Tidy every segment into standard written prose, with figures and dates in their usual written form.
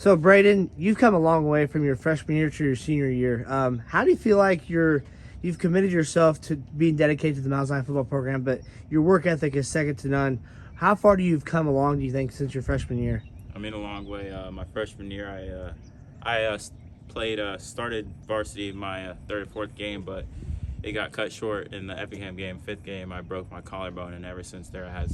So, Brayden, you've come a long way from your freshman year to your senior year. How do you feel like you've committed yourself to being dedicated to the Mount Zion football program, but your work ethic is second to none? How far do you've come along, do you think, since your freshman year? I'm in a long way. My freshman year, I played started varsity my third or fourth game, but it got cut short in the Effingham game. Fifth game, I broke my collarbone, and ever since there, I had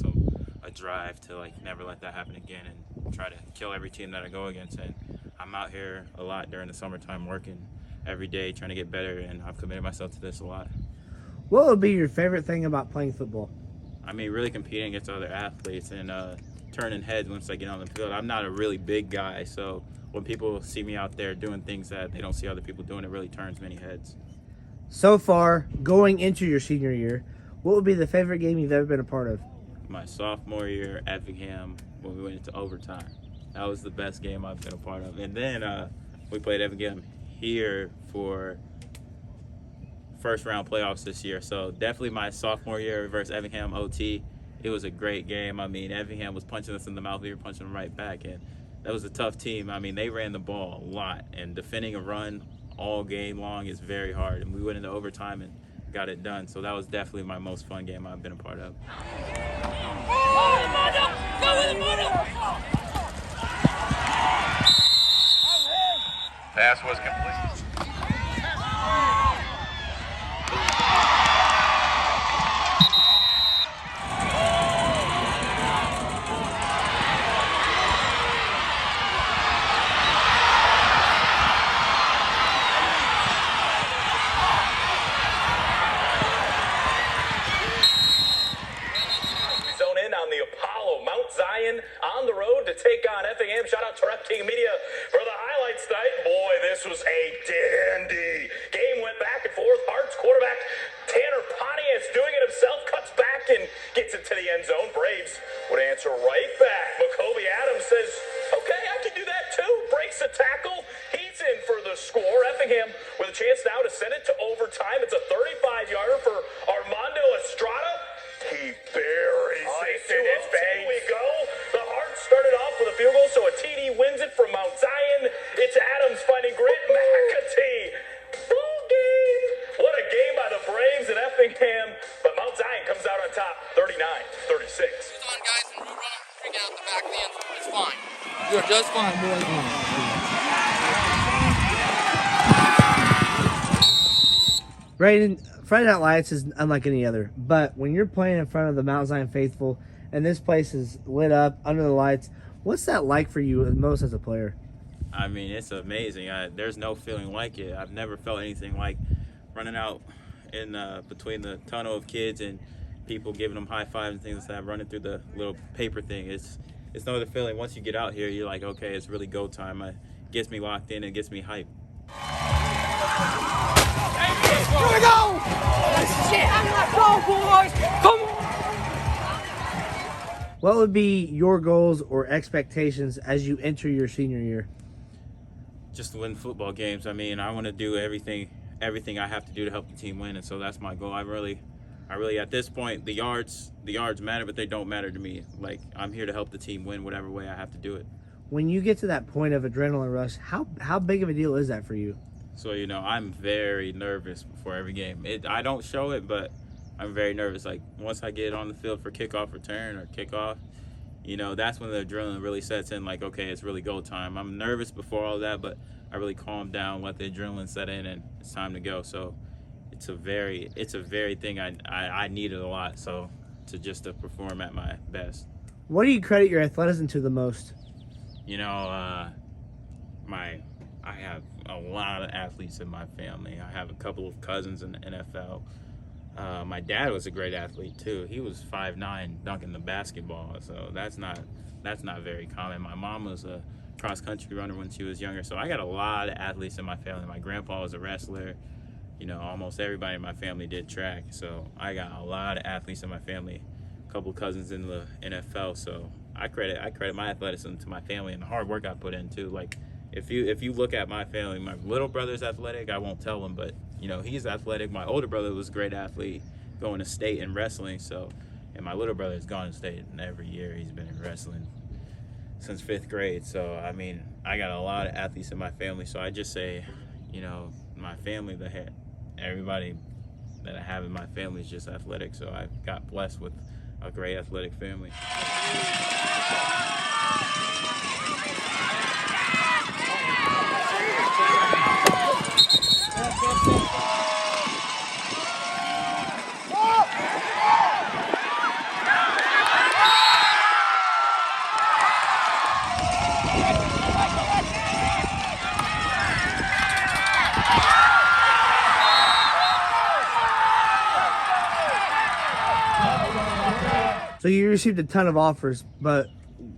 a drive to never let that happen again and try to kill every team that I go against. And I'm out here a lot during the summertime, working every day, trying to get better, and I've committed myself to this a lot. What would be your favorite thing about playing football? I mean, really competing against other athletes and turning heads once I get on the field. I'm not a really big guy, so when people see me out there doing things that they don't see other people doing, it really turns many heads. So far, going into your senior year, what would be the favorite game you've ever been a part of? My sophomore year at Effingham, when we went into overtime. That was the best game I've been a part of. And then we played Effingham here for first round playoffs this year. So definitely my sophomore year versus Effingham OT. It was a great game. I mean, Effingham was punching us in the mouth. We were punching them right back. And that was a tough team. I mean, they ran the ball a lot. And defending a run all game long is very hard. And we went into overtime and got it done. So that was definitely my most fun game I've been a part of. Pass was complete. On the road to take on Effingham. Shout out to Rep King Media for the highlights tonight. Boy, this was a dandy. Game went back and forth. Hart's quarterback, Tanner Pontius, doing it himself, cuts back and gets it to the end zone. Braves would answer right back. McCovey Adams says, okay, I can do that too. Breaks the tackle. He's in for the score. Effingham with a chance now to send it to overtime. It's a 35-yarder for Armando Estrada. He buries it in his face. We go. The Hearts started off with a field goal, so a TD wins it from Mount Zion. It's Adams finding Grit McAtee. Ball game. What a game by the Braves and Effingham. But Mount Zion comes out on top, 39-36. It's on, guys, and we're running freaking out the back of the end zone. It's fine. You're just fine, boys. Brayden, Friday Night Lights is unlike any other, but when you're playing in front of the Mount Zion faithful and this place is lit up under the lights, what's that like for you most as a player? I mean, it's amazing. There's no feeling like it. I've never felt anything like running out in between the tunnel of kids and people giving them high fives and things like that, running through the little paper thing. It's no other feeling. Once you get out here, you're like, okay, it's really go time. It gets me locked in. It gets me hyped. Here we go! Shit, let's go, boys! Come on! What would be your goals or expectations as you enter your senior year? Just to win football games. I mean, I want to do everything I have to do to help the team win, and so that's my goal. I really at this point, the yards matter, but they don't matter to me. Like, I'm here to help the team win whatever way I have to do it. When you get to that point of adrenaline rush, how big of a deal is that for you? So, I'm very nervous before every game. I don't show it, but I'm very nervous. Like, once I get on the field for kickoff return or kickoff, that's when the adrenaline really sets in. Like, okay, it's really go time. I'm nervous before all that, but I really calm down, let the adrenaline set in, and it's time to go. So it's a very thing I needed a lot. So to perform at my best. What do you credit your athleticism to the most? I have a lot of athletes in my family. I have a couple of cousins in the NFL. My dad was a great athlete too. He was 5'9", dunking the basketball. So that's not very common. My mom was a cross country runner when she was younger. So I got a lot of athletes in my family. My grandpa was a wrestler. Almost everybody in my family did track. So I got a lot of athletes in my family. A couple of cousins in the NFL. So I credit my athleticism to my family and the hard work I put in too. Like, if you look at my family, my little brother's athletic. I won't tell him, but he's athletic. My older brother was a great athlete, going to state in wrestling. So, and my little brother has gone to state, and every year he's been in wrestling. since 5th grade. So, I mean, I got a lot of athletes in my family. So I just say, you know, my family, everybody that I have in my family is just athletic. So I got blessed with a great athletic family. So you received a ton of offers, but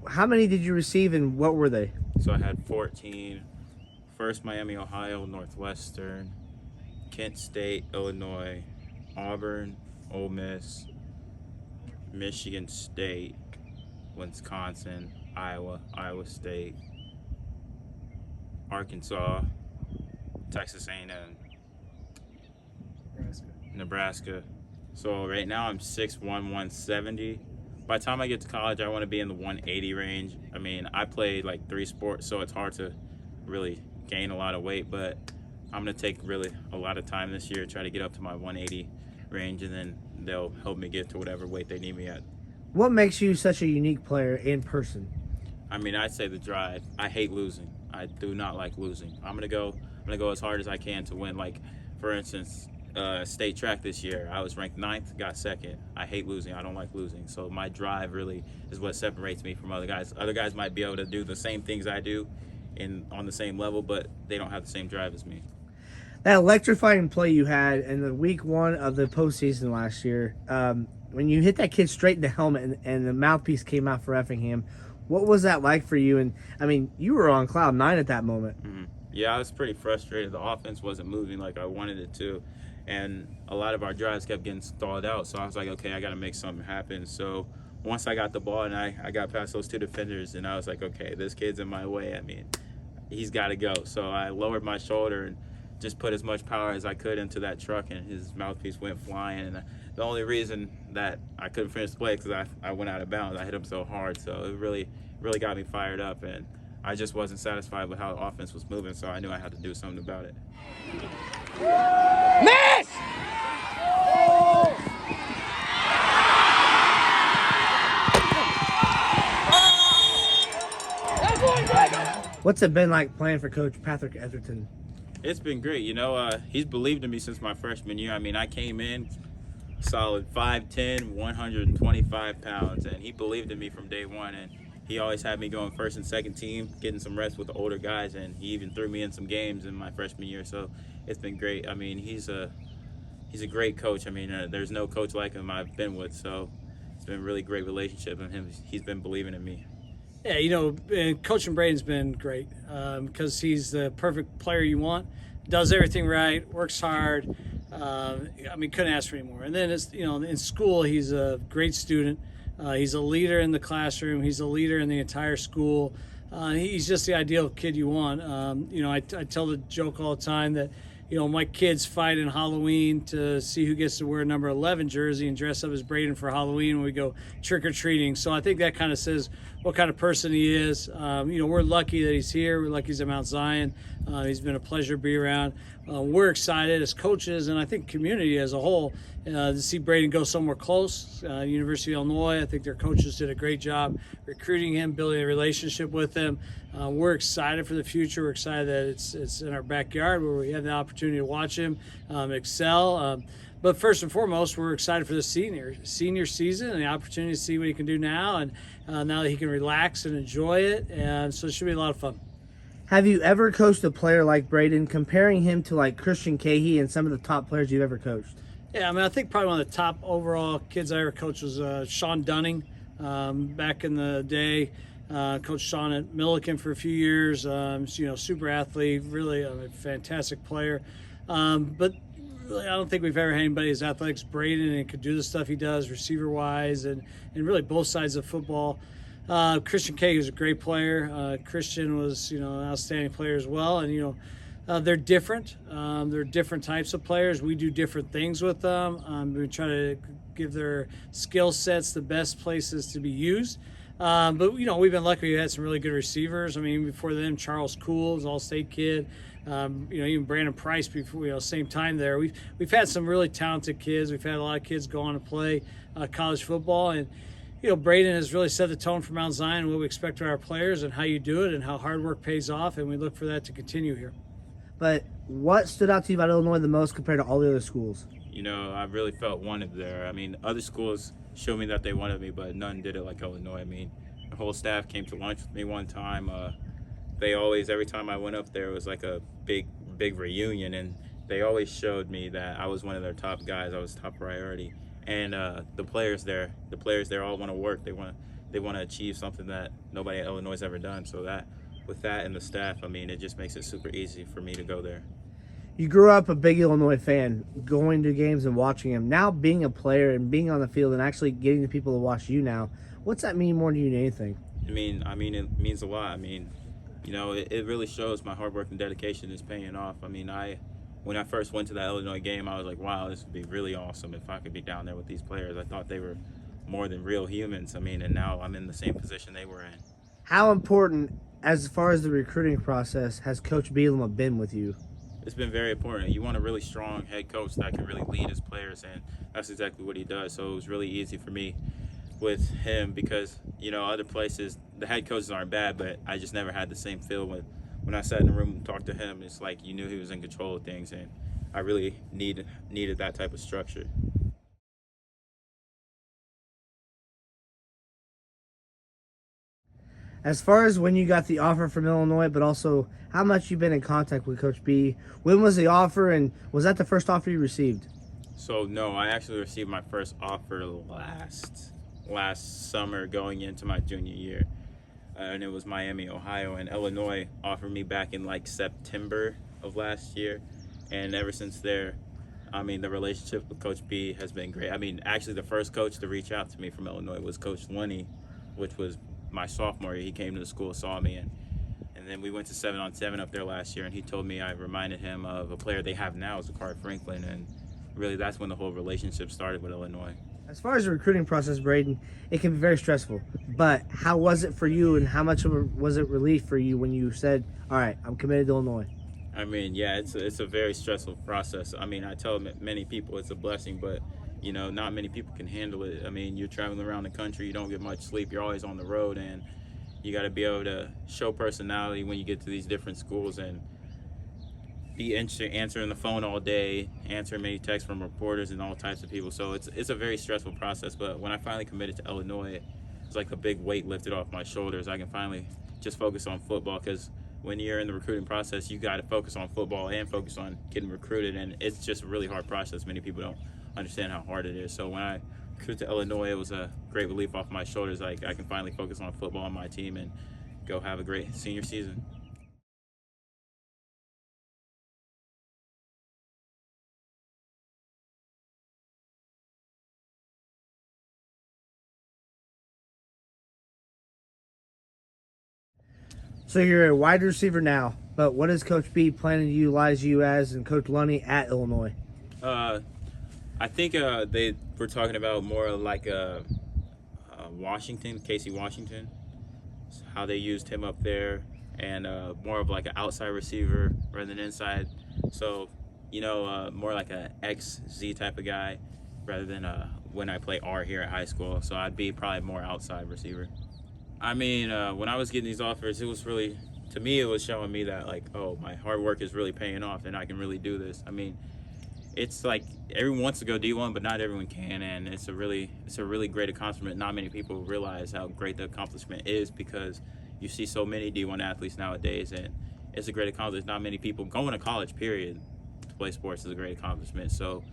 how many did you receive and what were they? So I had 14. First, Miami, Ohio, Northwestern, Kent State, Illinois, Auburn, Ole Miss, Michigan State, Wisconsin, Iowa, Iowa State, Arkansas, Texas A&M, Nebraska. So right now I'm 6'1", 170. By the time I get to college, I want to be in the 180 range. I mean, I play like 3 sports, so it's hard to really gain a lot of weight, but I'm going to take really a lot of time this year, try to get up to my 180 range, and then they'll help me get to whatever weight they need me at. What makes you such a unique player in person? I mean, I'd say the drive. I hate losing. I do not like losing. I'm gonna go as hard as I can to win. Like, for instance, state track this year, I was ranked 9th, got 2nd. I hate losing. I don't like losing. So my drive really is what separates me from other guys. Other guys might be able to do the same things I do on the same level, but they don't have the same drive as me. That electrifying play you had in the week 1 of the postseason last year, when you hit that kid straight in the helmet and the mouthpiece came out for Effingham, what was that like for you? And I mean, you were on cloud 9 at that moment. Mm-hmm. Yeah, I was pretty frustrated. The offense wasn't moving like I wanted it to, and a lot of our drives kept getting stalled out. So I was like, okay, I got to make something happen. So once I got the ball and I got past those 2 defenders, and I was like, okay, this kid's in my way. I mean, he's got to go. So I lowered my shoulder and just put as much power as I could into that truck, and his mouthpiece went flying. And the only reason that I couldn't finish the play is because I went out of bounds. I hit him so hard, so it really got me fired up, and I just wasn't satisfied with how the offense was moving, so I knew I had to do something about it. Miss! What's it been like playing for Coach Patrick Etherton? It's been great. You know, he's believed in me since my freshman year. I mean, I came in solid 5'10", 125 pounds, and he believed in me from day one, and he always had me going first and second team, getting some reps with the older guys, and he even threw me in some games in my freshman year, so it's been great. I mean, he's a great coach. I mean, there's no coach like him I've been with, so it's been a really great relationship, and he's been believing in me. Yeah, you know, coaching Brayden's been great because he's the perfect player you want, does everything right, works hard. I mean, couldn't ask for any more. And then, in school, he's a great student. He's a leader in the classroom. He's a leader in the entire school. He's just the ideal kid you want. I tell the joke all the time that, my kids fight in Halloween to see who gets to wear number 11 jersey and dress up as Brayden for Halloween when we go trick-or-treating. So I think that kind of says what kind of person he is. We're lucky that he's here. We're lucky he's at Mount Zion. He's been a pleasure to be around. We're excited as coaches, and I think community as a whole, to see Brayden go somewhere close. University of Illinois, I think their coaches did a great job recruiting him, building a relationship with him. We're excited for the future. We're excited that it's in our backyard where we have the opportunity to watch him excel. But first and foremost, we're excited for the senior season and the opportunity to see what he can do now, and now that he can relax and enjoy it. And so it should be a lot of fun. Have you ever coached a player like Brayden, comparing him to like Christian Cahey and some of the top players you've ever coached? Yeah, I mean, I think probably one of the top overall kids I ever coached was Sean Dunning back in the day. Coached Sean at Millikan for a few years. Super athlete, really a fantastic player. But really, I don't think we've ever had anybody as athletic as Brayden and could do the stuff he does receiver-wise and really both sides of football. Christian Cahey was a great player. Christian was, an outstanding player as well. And, they're different. They're different types of players. We do different things with them. We try to give their skill sets the best places to be used. But we've been lucky. We had some really good receivers. I mean, before them, Charles Cool is All-State kid. Even Brandon Price before, same time there. We've had some really talented kids. We've had a lot of kids go on to play college football, and Brayden has really set the tone for Mount Zion, what we expect of our players, and how you do it, and how hard work pays off, and we look for that to continue here. But what stood out to you about Illinois the most compared to all the other schools? I really felt wanted there. I mean, other schools showed me that they wanted me, but none did it like Illinois. I mean, the whole staff came to lunch with me one time. They always, every time I went up there, it was like a big reunion, and they always showed me that I was one of their top guys. I was top priority. And the players there all want to work. They want to achieve something that nobody at Illinois has ever done. So that, with that and the staff, I mean, it just makes it super easy for me to go there. You grew up a big Illinois fan, going to games and watching them. Now being a player and being on the field and actually getting the people to watch you now, what's that mean more to you than anything? I mean, it means a lot. I mean, it really shows my hard work and dedication is paying off. I mean, when I first went to that Illinois game, I was like, wow, this would be really awesome if I could be down there with these players. I thought they were more than real humans. I mean, and now I'm in the same position they were in. How important, as far as the recruiting process, has Coach Bielema been with you? It's been very important. You want a really strong head coach that can really lead his players, and that's exactly what he does. So it was really easy for me with him because, other places, the head coaches aren't bad, but I just never had the same feel when I sat in the room and talked to him. It's like you knew he was in control of things, and I really needed that type of structure. As far as when you got the offer from Illinois, but also how much you've been in contact with Coach B, when was the offer, and was that the first offer you received? So no, I actually received my first offer last summer going into my junior year, and it was Miami, Ohio, and Illinois offered me back in like September of last year, and ever since there, I mean, the relationship with Coach B has been great. I mean, actually the first coach to reach out to me from Illinois was Coach Lunny, which was my sophomore year. He came to the school, saw me, and then we went to 7-on-7 up there last year, and he told me I reminded him of a player they have now, Zakari Franklin, and really that's when the whole relationship started with Illinois. As far as the recruiting process, Brayden, it can be very stressful, but how was it for you, and how much was it relief for you when you said, all right, I'm committed to Illinois? I mean, yeah, it's a very stressful process. I mean, I tell many people it's a blessing, but not many people can handle it. I mean, you're traveling around the country, you don't get much sleep, you're always on the road, and you got to be able to show personality when you get to these different schools and be answering the phone all day, answering many texts from reporters and all types of people. So it's a very stressful process, but when I finally committed to Illinois, it's like a big weight lifted off my shoulders. I can finally just focus on football, because when you're in the recruiting process, you got to focus on football and focus on getting recruited, and it's just a really hard process. Many people don't understand how hard it is. So when I recruited to Illinois, it was a great relief off my shoulders. Like, I can finally focus on football on my team and go have a great senior season. So you're a wide receiver now, but what is Coach B planning to utilize you as, and Coach Lunny at Illinois? I think they were talking about more like Washington, Casey Washington, how they used him up there, and more of like an outside receiver rather than inside. So, more like a XZ type of guy rather than when I play R here at high school. So I'd be probably more outside receiver. I mean, when I was getting these offers, it was really, to me, it was showing me that, like, oh, my hard work is really paying off and I can really do this. I mean, it's like everyone wants to go D1, but not everyone can, and it's a really great accomplishment. Not many people realize how great the accomplishment is, because you see so many D1 athletes nowadays, and it's a great accomplishment. Not many people going to college, period, to play sports is a great accomplishment. So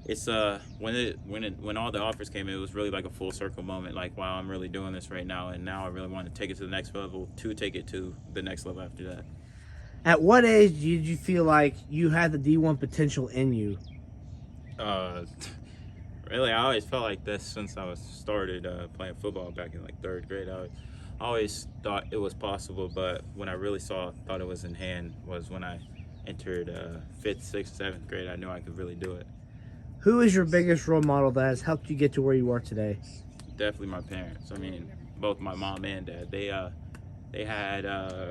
it's when all the offers came in, it was really like a full circle moment. Like, wow, I'm really doing this right now, and now I really want to take it to the next level, to take it to the next level after that. At what age did you feel like you had the D1 potential in you? Really, I always felt like this since I started playing football back in like 3rd grade. I always thought it was possible, but when I really thought it was in hand was when I entered 5th, 6th, 7th grade. I knew I could really do it. Who is your biggest role model that has helped you get to where you are today? Definitely my parents. I mean, both my mom and dad. They had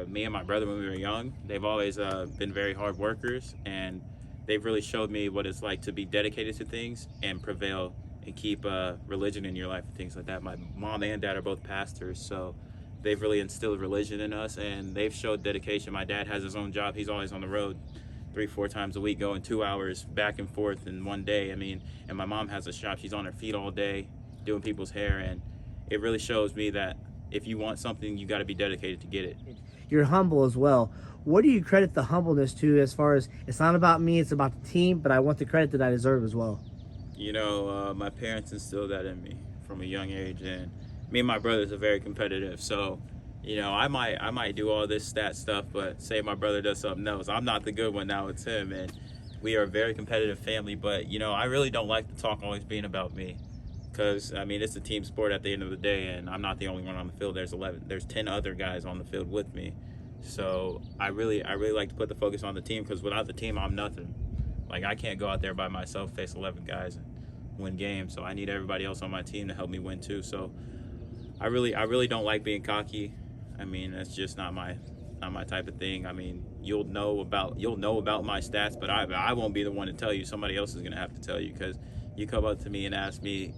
me and my brother when we were young. They've always been very hard workers, and they've really showed me what it's like to be dedicated to things and prevail and keep religion in your life and things like that. My mom and dad are both pastors, so they've really instilled religion in us, and they've showed dedication. My dad has his own job. He's always on the road 3-4 times a week, going 2 hours back and forth in one day. I mean, and my mom has a shop. She's on her feet all day doing people's hair, and it really shows me that if you want something, you got to be dedicated to get it. You're humble as well. What do you credit the humbleness to, as far as it's not about me, it's about the team, but I want the credit that I deserve as well? You know, my parents instilled that in me from a young age, and me and my brothers are very competitive. So, you know, I might do all this stat stuff, but say my brother does something else, I'm not the good one, now it's him. And we are a very competitive family, but, you know, I really don't like the talk always being about me. Because, I mean, it's a team sport at the end of the day, and I'm not the only one on the field. There's 10 other guys on the field with me. So I really like to put the focus on the team, because without the team, I'm nothing. Like, I can't go out there by myself, face 11 guys, and win games. So I need everybody else on my team to help me win too. So I really don't like being cocky. I mean, that's just not my type of thing. I mean, you'll know about my stats, but I won't be the one to tell you. Somebody else is gonna have to tell you, because you come up to me and ask me,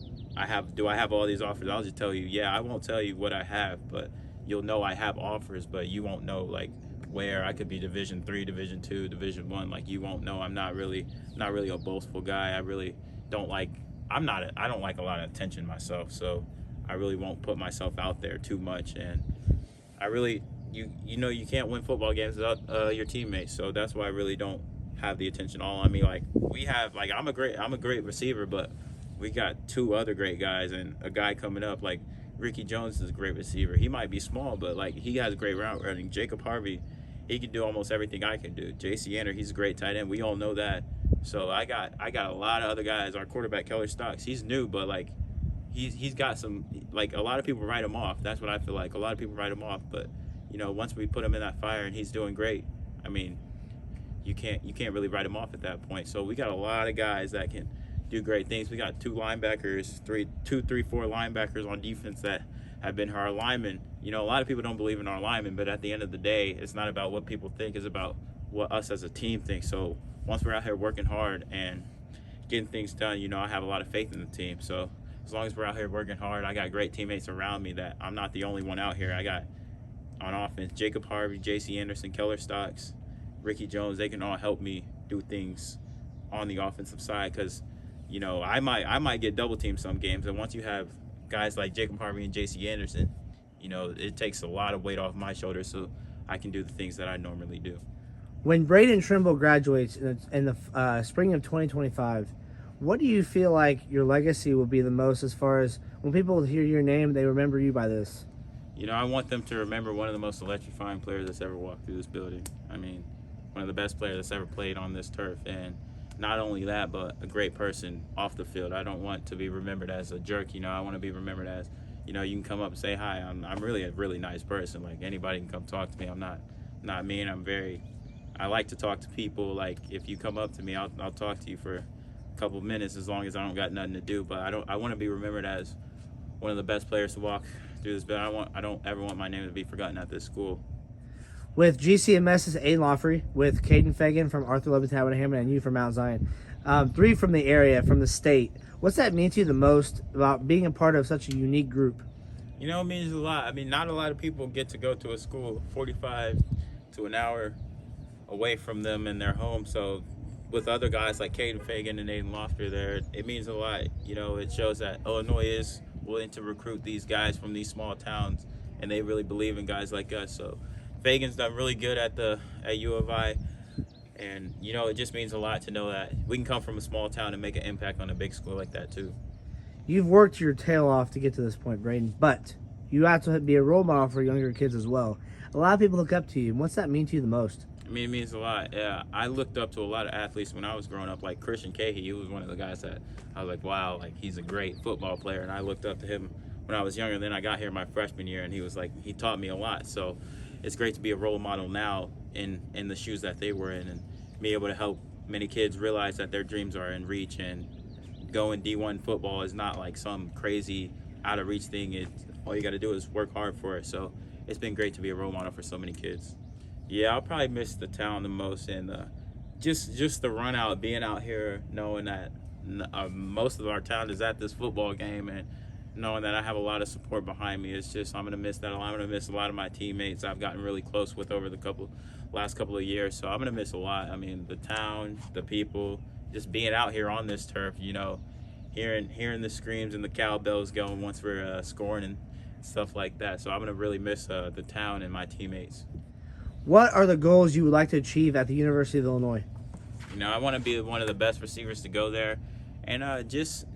do I have all these offers? I'll just tell you, yeah. I won't tell you what I have, but you'll know I have offers, but you won't know like where. I could be Division 3, Division 2, Division 1. Like, you won't know. I'm not really a boastful guy. I really don't like. I don't like a lot of attention myself, so I really won't put myself out there too much. And I really, you know, you can't win football games without your teammates. So that's why I really don't have the attention all on me. Like, we have, like, I'm a great receiver, but we got 2 other great guys, and a guy coming up like Ricky Jones is a great receiver. He might be small, but like, he has great route running. Jacob Harvey, he can do almost everything I can do. JC Anderson, he's a great tight end. We all know that. So I got a lot of other guys. Our quarterback Keller Stocks, he's new, but like he's got some, like, a lot of people write him off. That's what I feel like. A lot of people write him off, but you know, once we put him in that fire and he's doing great, I mean, you can't really write him off at that point. So we got a lot of guys that can do great things. We got 2 linebackers, 4 linebackers on defense that have been our linemen. You know, a lot of people don't believe in our linemen, but at the end of the day, it's not about what people think, it's about what us as a team think. So once we're out here working hard and getting things done, you know, I have a lot of faith in the team. So as long as we're out here working hard, I got great teammates around me that I'm not the only one out here. I got on offense Jacob Harvey, JC Anderson, Keller Stocks, Ricky Jones. They can all help me do things on the offensive side, because you know, I might get double teamed some games, and once you have guys like Jacob Harvey and JC Anderson, you know, it takes a lot of weight off my shoulders, so I can do the things that I normally do. When Brayden Trimble graduates in the spring of 2025, what do you feel like your legacy will be the most, as far as when people hear your name, they remember you by this? You know, I want them to remember one of the most electrifying players that's ever walked through this building. I mean, one of the best players that's ever played on this turf, and not only that, but a great person off the field. I don't want to be remembered as a jerk, you know. I want to be remembered as, you know, you can come up and say hi. I'm really a really nice person. Like, anybody can come talk to me. I'm not mean. I like to talk to people. Like, if you come up to me, I'll talk to you for a couple minutes, as long as I don't got nothing to do. But I want to be remembered as one of the best players to walk through this building. I don't ever want my name to be forgotten at this school. With GCMS's Aiden Lawfrey, with Caden Fagan from Arthur Levitt Hammond, and you from Mount Zion, 3 from the area, from the state. What's that mean to you the most about being a part of such a unique group? You know, it means a lot. I mean, not a lot of people get to go to a school 45 to an hour away from them in their home. So with other guys like Caden Fagan and Aiden Lawfrey there, it means a lot. You know, it shows that Illinois is willing to recruit these guys from these small towns, and they really believe in guys like us. So Fagan's done really good at U of I, and you know, it just means a lot to know that we can come from a small town and make an impact on a big school like that too. You've worked your tail off to get to this point, Brayden, but you have to be a role model for younger kids as well. A lot of people look up to you. What's that mean to you the most? I mean, it means a lot. Yeah, I looked up to a lot of athletes when I was growing up, like Christian Cahey. He was one of the guys that I was like, wow, like, he's a great football player, and I looked up to him when I was younger. Then I got here my freshman year, and he taught me a lot. So it's great to be a role model now in the shoes that they were in, and be able to help many kids realize that their dreams are in reach, and going D1 football is not like some crazy out of reach thing. All you got to do is work hard for it. So it's been great to be a role model for so many kids. Yeah, I'll probably miss the town the most, and just the run out, being out here, knowing that most of our town is at this football game, and knowing that I have a lot of support behind me. It's just, I'm gonna miss that a lot. I'm gonna miss a lot of my teammates I've gotten really close with over the last couple of years. So I'm gonna miss a lot. I mean, the town, the people, just being out here on this turf, you know, hearing the screams and the cowbells going once we're scoring and stuff like that. So I'm gonna really miss the town and my teammates. What are the goals you would like to achieve at the University of Illinois? You know, I want to be one of the best receivers to go there, and just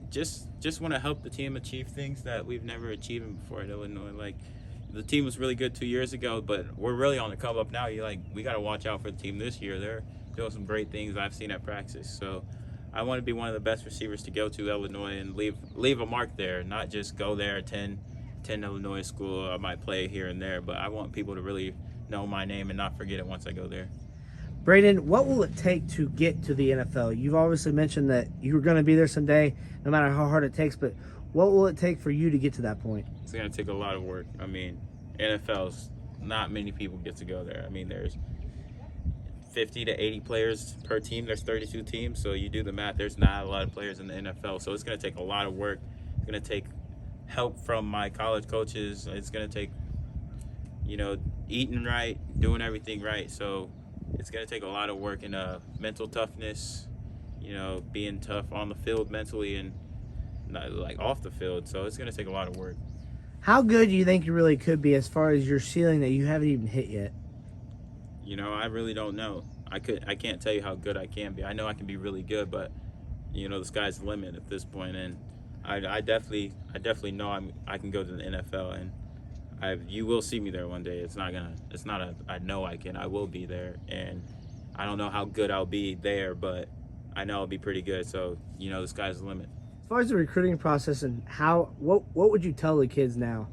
want to help the team achieve things that we've never achieved before at Illinois. Like, the team was really good 2 years ago, but we're really on the come up now. We got to watch out for the team this year. They're doing some great things I've seen at practice. So I want to be one of the best receivers to go to Illinois and leave a mark there, not just go there, attend Illinois school. I might play here and there, but I want people to really know my name and not forget it once I go there. Brayden, what will it take to get to the NFL? You've obviously mentioned that you're going to be there someday, no matter how hard it takes, but what will it take for you to get to that point? It's going to take a lot of work. I mean, NFL's, not many people get to go there. I mean, there's 50 to 80 players per team. There's 32 teams, so you do the math. There's not a lot of players in the NFL, so it's going to take a lot of work. It's going to take help from my college coaches. It's going to take, you know, eating right, doing everything right. So it's going to take a lot of work and mental toughness, you know, being tough on the field mentally and not, like, off the field. So it's going to take a lot of work. How good do you think you really could be as far as your ceiling that you haven't even hit yet? You know, I really don't know. I can't tell you how good I can be. I know I can be really good, but, you know, the sky's the limit at this point. And I definitely know I can go to the NFL, and you will see me there one day. I know I can. I will be there, and I don't know how good I'll be there, but I know I'll be pretty good. So, you know, the sky's the limit. As far as the recruiting process and what would you tell the kids now?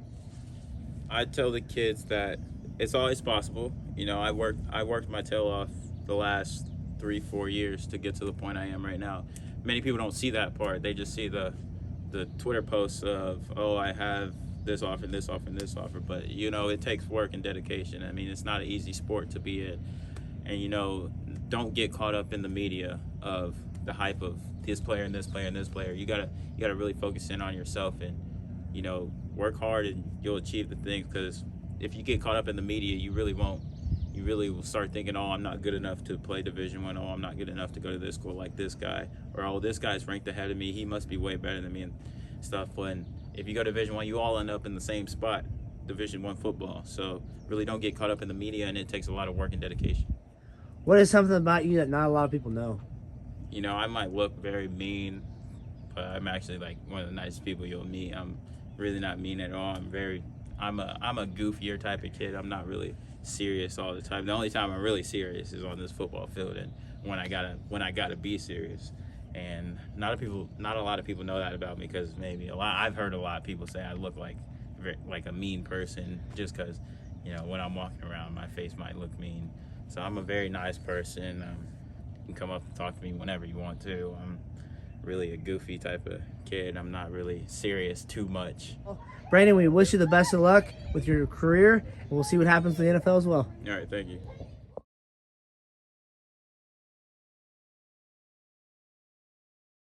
I'd tell the kids that it's always possible. You know, I worked my tail off the last 3-4 years to get to the point I am right now. Many people don't see that part. They just see the Twitter posts of, oh, I have this offer, this offer, and this offer. But, you know, it takes work and dedication. I mean, it's not an easy sport to be in. And, you know, don't get caught up in the media of the hype of this player and this player and this player. You gotta really focus in on yourself and, you know, work hard, and you'll achieve the things. Because if you get caught up in the media, you really won't. You really will start thinking, oh, I'm not good enough to play Division I. Oh, I'm not good enough to go to this school like this guy. Or, oh, this guy's ranked ahead of me. He must be way better than me and stuff. When if you go to Division I, you all end up in the same spot, Division I football. So really don't get caught up in the media, and it takes a lot of work and dedication. What is something about you that not a lot of people know? You know, I might look very mean, but I'm actually like one of the nicest people you'll meet. I'm really not mean at all. I'm a goofier type of kid. I'm not really serious all the time. The only time I'm really serious is on this football field, and when I gotta be serious. And not a lot of people know that about me, because I've heard a lot of people say I look like a mean person just because, you know, when I'm walking around, my face might look mean. So I'm a very nice person. You can come up and talk to me whenever you want to. I'm really a goofy type of kid. I'm not really serious too much. Brayden, we wish you the best of luck with your career, and we'll see what happens in the NFL as well. All right, thank you.